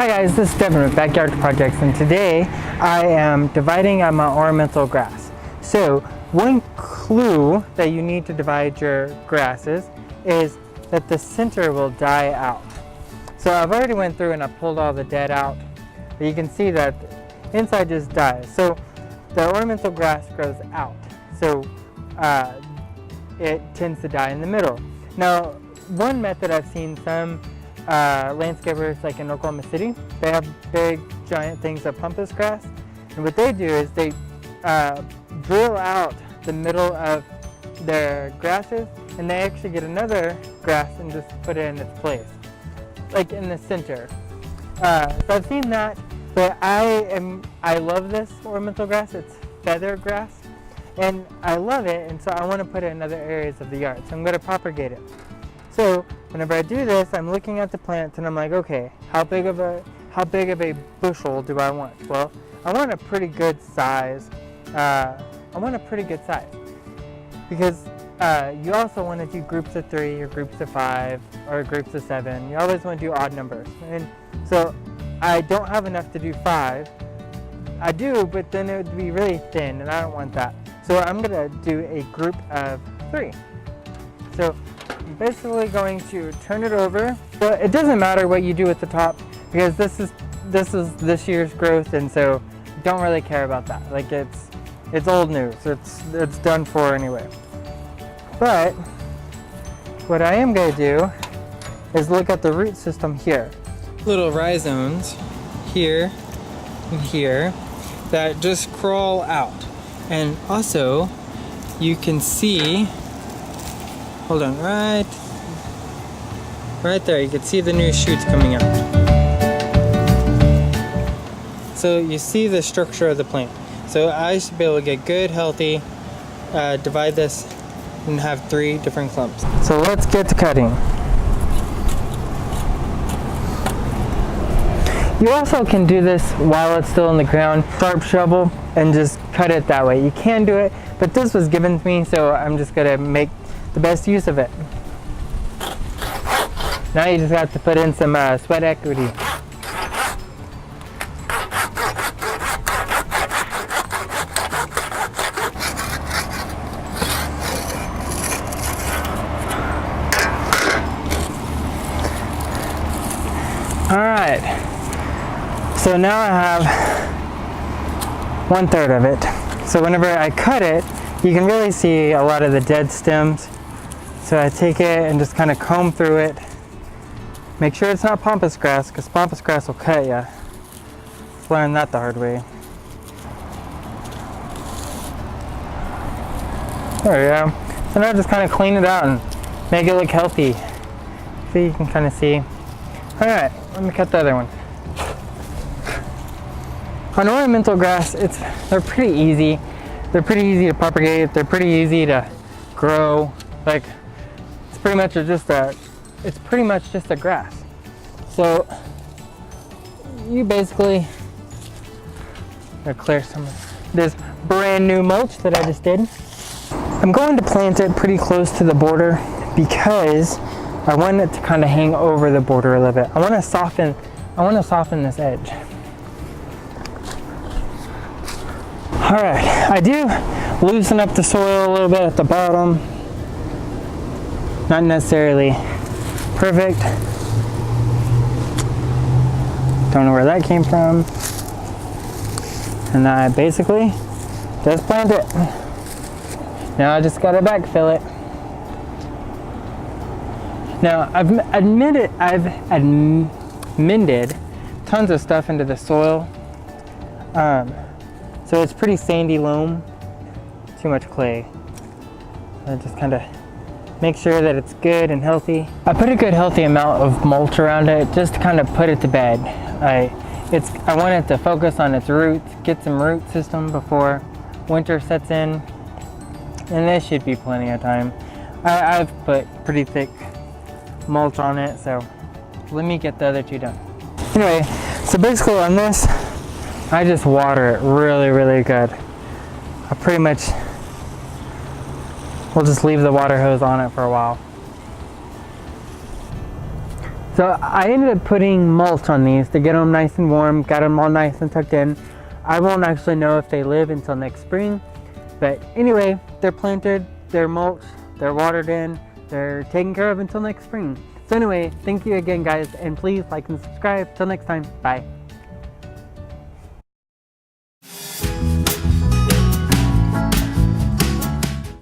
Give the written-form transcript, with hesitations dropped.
Hi guys, this is Devin with Backyard Projects, and today I am dividing up my ornamental grass. So one clue that you need to divide your grasses is that the center will die out. So I've already went through and I pulled all the dead out, but you can see that inside just dies. So the ornamental grass grows out, so it tends to die in the middle. Now, one method I've seen some landscapers like in Oklahoma City, they have big giant things of pampas grass, and what they do is they drill out the middle of their grasses, and they actually get another grass and just put it in its place, like in the center. So I've seen that, but I love this ornamental grass. It's feather grass, and I love it, and so I want to put it in other areas of the yard, so I'm going to propagate it. So whenever I do this, I'm looking at the plants and I'm like, okay, how big of a bushel do I want? Well, I want a pretty good size. Because you also want to do groups of 3 or groups of 5 or groups of 7. You always want to do odd numbers. And so I don't have enough to do 5. I do, but then it would be really thin and I don't want that. So I'm going to do a group of 3. So I'm basically going to turn it over. So it doesn't matter what you do at the top, because this is this year's growth, and so don't really care about that. Like it's old news. It's done for anyway. But what I am going to do is look at the root system here. Little rhizomes here and here that just crawl out, and also you can see. Hold on, right there, you can see the new shoots coming out. So you see the structure of the plant. So I should be able to get good, healthy, divide this and have 3 different clumps. So let's get to cutting. You also can do this while it's still in the ground, sharp shovel, and just cut it that way. You can do it, but this was given to me, so I'm just gonna make the best use of it. Now you just have to put in some sweat equity. Alright, so now I have 1/3 of it. So whenever I cut it, you can really see a lot of the dead stems. So I take it and just kind of comb through it. Make sure it's not pampas grass, because pampas grass will cut you. Learned that the hard way. There we go. So now just kind of clean it out and make it look healthy. See, you can kind of see. Alright, let me cut the other one. On ornamental grass, they're pretty easy. They're pretty easy to propagate. They're pretty easy to grow. Like, it's pretty much just a grass. So you basically clear some of this brand new mulch that I just did. I'm going to plant it pretty close to the border because I want it to kind of hang over the border a little bit. I want to soften this edge. Alright, I do loosen up the soil a little bit at the bottom. Not necessarily perfect. Don't know where that came from. And I basically just plant it. Now I just gotta backfill it. Now I've amended tons of stuff into the soil. So it's pretty sandy loam. Too much clay. I just kind of make sure that it's good and healthy. I put a good healthy amount of mulch around it just to kind of put it to bed. I want it to focus on its roots, get some root system before winter sets in, and this should be plenty of time. I've put pretty thick mulch on it, so let me get the other 2 done. Anyway, so basically on this, I just water it really, really good. I pretty much will just leave the water hose on it for a while. So So I ended up putting mulch on these to get them nice and warm, got them all nice and tucked in. I won't actually know if they live until next spring, but anyway, they're planted, they're mulched, they're watered in, they're taken care of until next spring. So anyway, thank you again guys, and please like and subscribe. Till next time, bye.